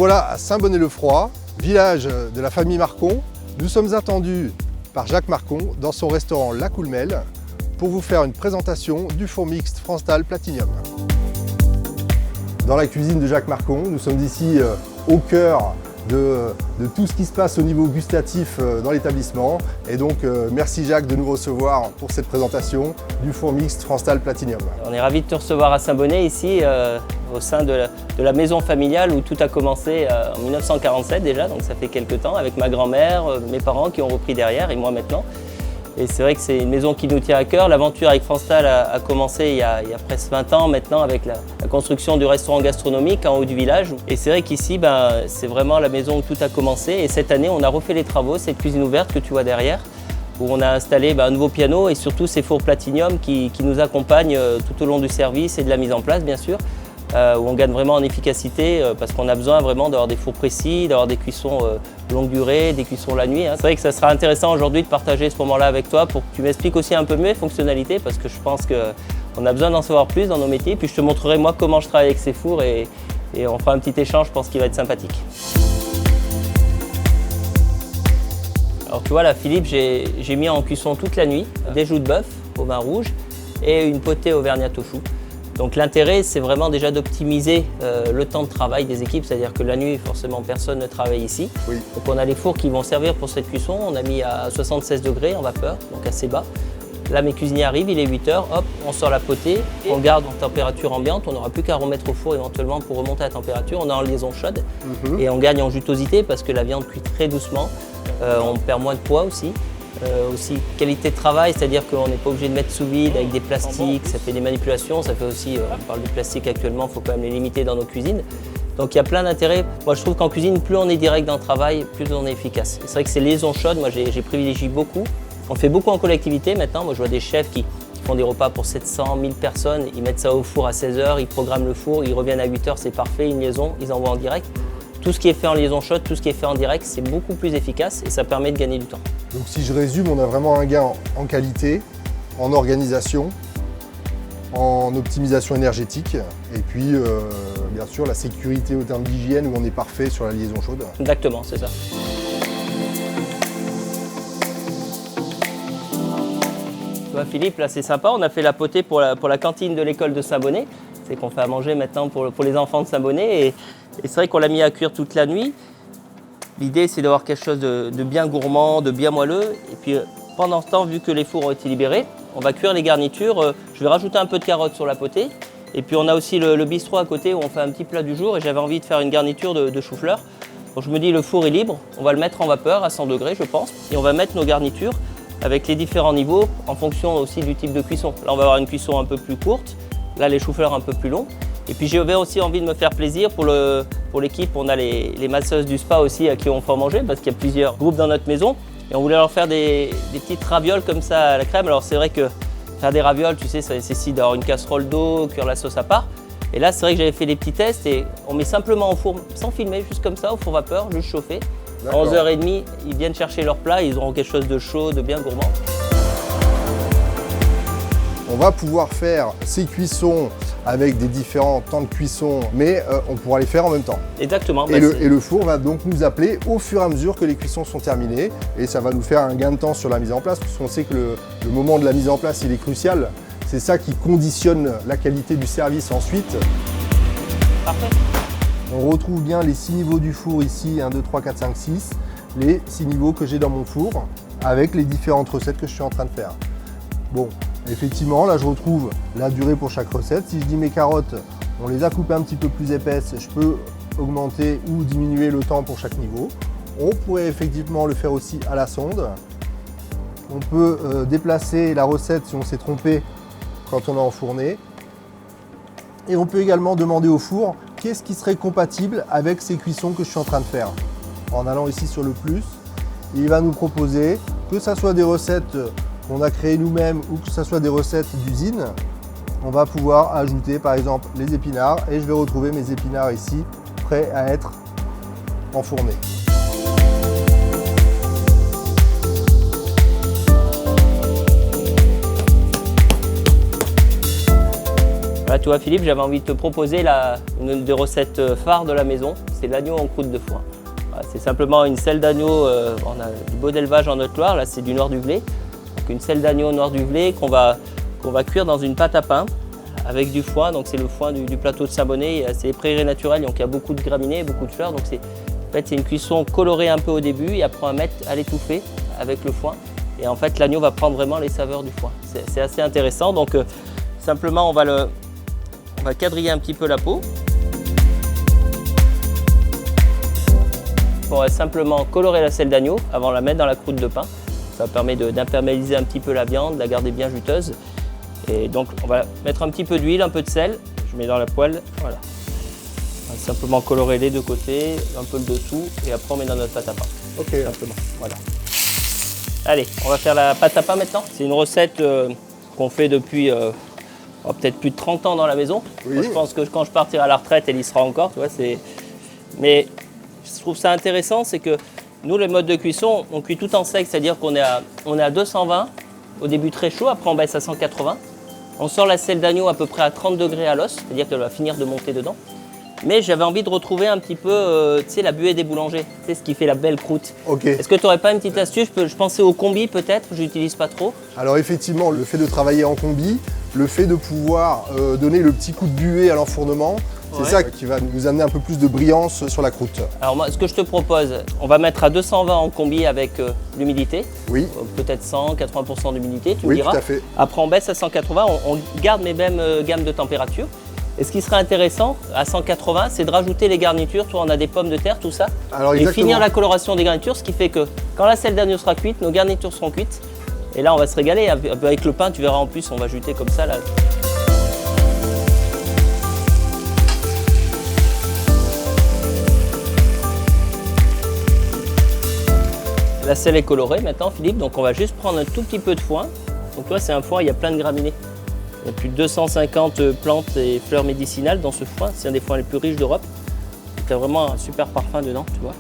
voilà à Saint-Bonnet-le-Froid, village de la famille Marcon. Nous sommes attendus par Jacques Marcon dans son restaurant La Coulmelle pour vous faire une présentation du four mixte France-Stahl Platinium. Dans la cuisine de Jacques Marcon, nous sommes ici au cœur de tout ce qui se passe au niveau gustatif dans l'établissement. Et donc merci Jacques de nous recevoir pour cette présentation du four mixte France-Stahl Platinium. On est ravis de te recevoir à Saint-Bonnet ici au sein de la maison familiale où tout a commencé en 1947 déjà, donc ça fait quelques temps, avec ma grand-mère, mes parents qui ont repris derrière et moi maintenant. Et c'est vrai que c'est une maison qui nous tient à cœur. L'aventure avec France-Stahl a commencé il y a presque 20 ans maintenant avec la construction du restaurant gastronomique en haut du village. Et c'est vrai qu'ici, c'est vraiment la maison où tout a commencé. Et cette année, on a refait les travaux, cette cuisine ouverte que tu vois derrière, où on a installé un nouveau piano et surtout ces fours Platinium qui nous accompagnent tout au long du service et de la mise en place, bien sûr. Où on gagne vraiment en efficacité parce qu'on a besoin vraiment d'avoir des fours précis, d'avoir des cuissons longue durée, des cuissons la nuit. C'est vrai que ça sera intéressant aujourd'hui de partager ce moment-là avec toi pour que tu m'expliques aussi un peu mieux les fonctionnalités parce que je pense qu'on a besoin d'en savoir plus dans nos métiers. Puis je te montrerai moi comment je travaille avec ces fours et on fera un petit échange, je pense qu'il va être sympathique. Alors tu vois là Philippe, j'ai mis en cuisson toute la nuit des joues de bœuf au vin rouge et une potée auvergnate au chou. Donc l'intérêt, c'est vraiment déjà d'optimiser le temps de travail des équipes, c'est-à-dire que la nuit, forcément, personne ne travaille ici. Oui. Donc on a les fours qui vont servir pour cette cuisson. On a mis à 76 degrés en vapeur, donc assez bas. Là, mes cuisiniers arrivent, il est 8 h, hop, on sort la potée, on garde en température ambiante. On n'aura plus qu'à remettre au four éventuellement pour remonter la température. On est en liaison chaude et on gagne en jutosité parce que la viande cuit très doucement. On perd moins de poids aussi. Aussi qualité de travail, c'est-à-dire qu'on n'est pas obligé de mettre sous vide avec des plastiques, ça fait des manipulations, ça fait aussi, on parle de plastique actuellement, il faut quand même les limiter dans nos cuisines. Donc il y a plein d'intérêts. Moi je trouve qu'en cuisine, plus on est direct dans le travail, plus on est efficace. C'est vrai que ces liaisons chaudes, moi j'ai privilégié beaucoup. On fait beaucoup en collectivité maintenant, moi je vois des chefs qui font des repas pour 700, 1000 personnes, ils mettent ça au four à 16 h, ils programment le four, ils reviennent à 8 h, c'est parfait, une liaison, ils envoient en direct. Tout ce qui est fait en liaison chaude, tout ce qui est fait en direct, c'est beaucoup plus efficace et ça permet de gagner du temps. Donc si je résume, on a vraiment un gain en qualité, en organisation, en optimisation énergétique et puis bien sûr la sécurité au terme d'hygiène où on est parfait sur la liaison chaude. Exactement, c'est ça. Tu vois Philippe, là c'est sympa, on a fait la potée pour la cantine de l'école de Saint-Bonnet. C'est qu'on fait à manger maintenant pour les enfants de Saint-Bonnet et c'est vrai qu'on l'a mis à cuire toute la nuit. L'idée c'est d'avoir quelque chose de bien gourmand, de bien moelleux. Et puis pendant ce temps, vu que les fours ont été libérés, on va cuire les garnitures. Je vais rajouter un peu de carottes sur la potée. Et puis on a aussi le bistrot à côté où on fait un petit plat du jour et j'avais envie de faire une garniture de chou-fleur. Donc je me dis le four est libre, on va le mettre en vapeur à 100 degrés je pense. Et on va mettre nos garnitures avec les différents niveaux en fonction aussi du type de cuisson. Là on va avoir une cuisson un peu plus courte, là les choux-fleurs un peu plus longs. Et puis j'avais aussi envie de me faire plaisir pour l'équipe. On a les masseuses du spa aussi à qui on fait manger parce qu'il y a plusieurs groupes dans notre maison. Et on voulait leur faire des petites ravioles comme ça à la crème. Alors c'est vrai que faire des ravioles, tu sais, ça nécessite d'avoir une casserole d'eau, cuire la sauce à part. Et là c'est vrai que j'avais fait des petits tests et on met simplement au four, sans filmer, juste comme ça, au four vapeur, juste chauffé. À 11 h 30, ils viennent chercher leur plat, ils auront quelque chose de chaud, de bien gourmand. On va pouvoir faire ces cuissons avec des différents temps de cuisson, mais on pourra les faire en même temps. Exactement. Et le four va donc nous appeler au fur et à mesure que les cuissons sont terminées et ça va nous faire un gain de temps sur la mise en place puisqu'on sait que le moment de la mise en place il est crucial. C'est ça qui conditionne la qualité du service ensuite. Parfait. On retrouve bien les 6 niveaux du four ici, 1, 2, 3, 4, 5, 6, les 6 niveaux que j'ai dans mon four avec les différentes recettes que je suis en train de faire. Bon, effectivement, là je retrouve la durée pour chaque recette. Si je dis mes carottes, on les a coupées un petit peu plus épaisses, je peux augmenter ou diminuer le temps pour chaque niveau. On pourrait effectivement le faire aussi à la sonde. On peut déplacer la recette si on s'est trompé quand on a enfourné. Et on peut également demander au four qu'est-ce qui serait compatible avec ces cuissons que je suis en train de faire. En allant ici sur le plus, il va nous proposer que ce soit des recettes qu'on a créées nous-mêmes ou que ce soit des recettes d'usine. On va pouvoir ajouter par exemple les épinards et je vais retrouver mes épinards ici prêts à être enfournés. Voilà, tu vois Philippe, j'avais envie de te proposer une des recettes phares de la maison, c'est l'agneau en croûte de foin. Voilà, c'est simplement une selle d'agneau, on a du beau d'élevage en Haute-Loire, là c'est du noir du Velay. Donc une selle d'agneau noir du Velay qu'on va cuire dans une pâte à pain avec du foin, donc c'est le foin du plateau de Saint-Bonnet, c'est les prairies naturelles, donc il y a beaucoup de graminées, beaucoup de fleurs, donc en fait, c'est une cuisson colorée un peu au début et après on va mettre à l'étouffer avec le foin. Et en fait l'agneau va prendre vraiment les saveurs du foin. C'est assez intéressant, donc simplement on va quadriller un petit peu la peau. On va simplement colorer la selle d'agneau avant de la mettre dans la croûte de pain. Ça permet d'imperméabiliser un petit peu la viande, de la garder bien juteuse. Et donc on va mettre un petit peu d'huile, un peu de sel. Je mets dans la poêle, voilà. On va simplement colorer les deux côtés, un peu le dessous, et après on met dans notre pâte à pain. Ok. Simplement, voilà. Allez, on va faire la pâte à pain maintenant. C'est une recette qu'on fait depuis peut-être plus de 30 ans dans la maison. Oui. Moi, je pense que quand je partirai à la retraite, elle y sera encore. Tu vois, mais je trouve ça intéressant, c'est que nous, le mode de cuisson, on cuit tout en sec, c'est-à-dire qu'on est à 220, au début très chaud, après on baisse à 180. On sort la selle d'agneau à peu près à 30 degrés à l'os, c'est-à-dire qu'elle va finir de monter dedans. Mais j'avais envie de retrouver un petit peu la buée des boulangers, ce qui fait la belle croûte. Ok. Est-ce que tu n'aurais pas une petite astuce? Je pensais au combi peut-être, je n'utilise pas trop. Alors effectivement, le fait de travailler en combi, le fait de pouvoir donner le petit coup de buée à l'enfournement, c'est ça qui va nous amener un peu plus de brillance sur la croûte. Alors moi, ce que je te propose, on va mettre à 220 en combi avec l'humidité. Oui. Peut-être 100, 80% d'humidité, tu me Oui, diras. tout à fait. Après, on baisse à 180, on garde mes mêmes gammes de température. Et ce qui serait intéressant à 180, c'est de rajouter les garnitures. Toi, on a des pommes de terre, tout ça. Alors, et exactement. finir la coloration des garnitures, ce qui fait que quand la selle d'agneau sera cuite, nos garnitures seront cuites. Et là, on va se régaler. Avec le pain, tu verras en plus, on va ajouter comme ça. Là. La selle est colorée maintenant, Philippe. Donc, on va juste prendre un tout petit peu de foin. Donc, toi, c'est un foin, il y a plein de graminées. Il y a plus de 250 plantes et fleurs médicinales dans ce foin. C'est un des foins les plus riches d'Europe. Tu as vraiment un super parfum dedans, tu vois.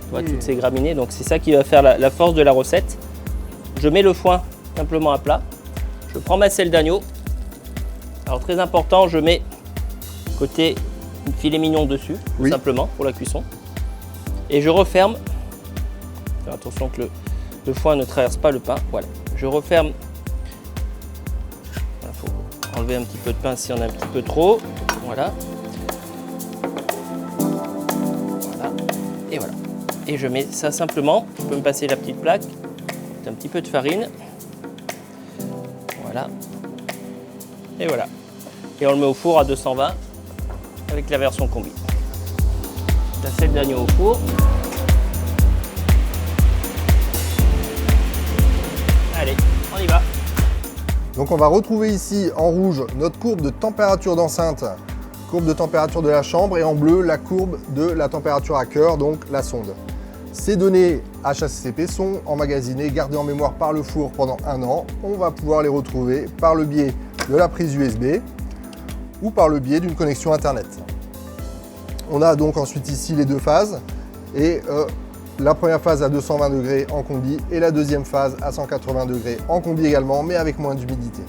Tu vois toutes ces graminées. Donc c'est ça qui va faire la force de la recette. Je mets le foin simplement à plat. Je prends ma selle d'agneau. Alors très important, je mets côté filet mignon dessus, tout simplement, pour la cuisson. Et je referme. Faire attention que le foin ne traverse pas le pain. Voilà. Je referme. Enlever un petit peu de pain si on a un petit peu trop. Voilà. Voilà. Et voilà. Et je mets ça simplement. Je peux me passer la petite plaque. Un petit peu de farine. Voilà. Et voilà. Et on le met au four à 220 avec la version combi. La selle d'agneau au four. Allez, on y va. Donc on va retrouver ici en rouge notre courbe de température d'enceinte, courbe de température de la chambre, et en bleu la courbe de la température à cœur, donc la sonde. Ces données HACCP sont emmagasinées, gardées en mémoire par le four pendant 1 an. On va pouvoir les retrouver par le biais de la prise USB ou par le biais d'une connexion Internet. On a donc ensuite ici les deux phases, et la première phase à 220 degrés en combi et la deuxième phase à 180 degrés en combi également, mais avec moins d'humidité.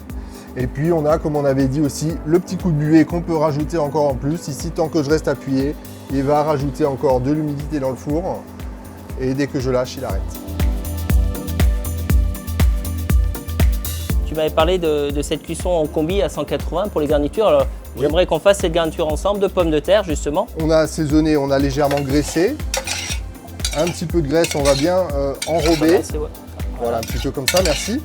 Et puis on a, comme on avait dit aussi, le petit coup de buée qu'on peut rajouter encore en plus. Ici, tant que je reste appuyé, il va rajouter encore de l'humidité dans le four. Et dès que je lâche, il arrête. Tu m'avais parlé de cette cuisson en combi à 180 pour les garnitures. Alors, j'aimerais qu'on fasse cette garniture ensemble de pommes de terre, justement. On a assaisonné, on a légèrement graissé. Un petit peu de graisse, on va bien enrober. Voilà, un petit peu comme ça, merci.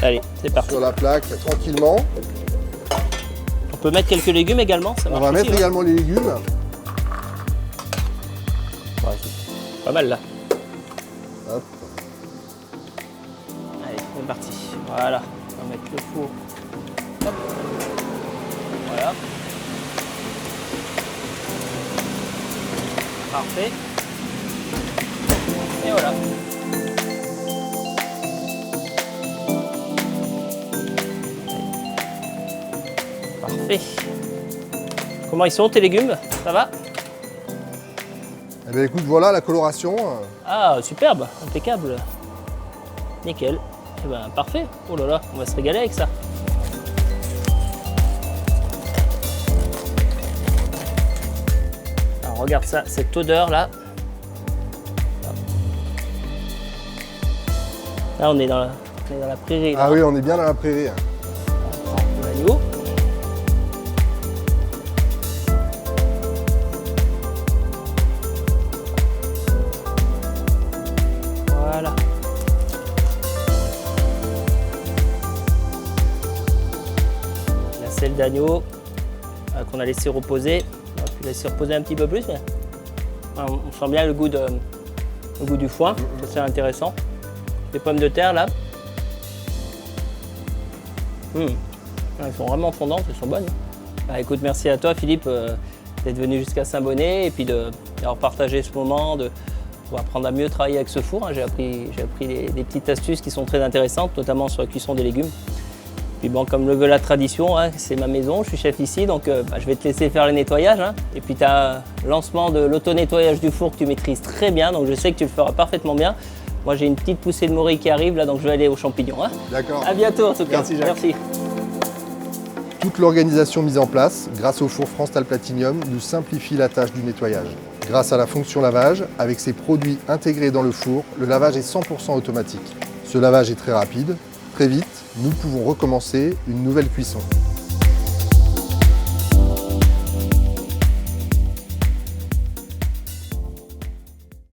Allez, c'est parti. Sur la plaque, tranquillement. On peut mettre quelques légumes également, ça marche. On va mettre également les légumes. Ouais, pas mal là. Hop. Allez, c'est parti. Voilà, on va mettre le four. Hop. Voilà. Parfait. Et voilà. Parfait. Comment ils sont tes légumes? Ça va? Eh bien écoute, voilà la coloration. Ah, superbe, impeccable. Nickel. Eh ben, parfait. Oh là là, on va se régaler avec ça. regarde ça, cette odeur là. Là, on est dans la prairie. Là. Ah oui, on est bien dans la prairie. On prend l'agneau. Voilà. La selle d'agneau qu'on a laissé reposer. On a pu laisser reposer un petit peu plus, mais on sent bien le goût du foin. C'est intéressant. Les pommes de terre là, elles sont vraiment fondantes, elles sont bonnes. Bah, écoute, merci à toi Philippe d'être venu jusqu'à Saint-Bonnet et puis d'avoir partagé ce moment, pour apprendre à mieux travailler avec ce four. Hein. J'ai appris des petites astuces qui sont très intéressantes, notamment sur la cuisson des légumes. Puis bon, comme le veut la tradition, hein, c'est ma maison, je suis chef ici, donc je vais te laisser faire le nettoyage. Hein. Et puis tu as un lancement de l'auto-nettoyage du four que tu maîtrises très bien, donc je sais que tu le feras parfaitement bien. Moi j'ai une petite poussée de morille qui arrive là, donc je vais aller aux champignons. Hein. D'accord. À bientôt en tout cas. Merci Jacques. Merci. Toute l'organisation mise en place, grâce au four FranceTal Platinum, nous simplifie la tâche du nettoyage. Grâce à la fonction lavage, avec ses produits intégrés dans le four, le lavage est 100% automatique. Ce lavage est très rapide, très vite, nous pouvons recommencer une nouvelle cuisson.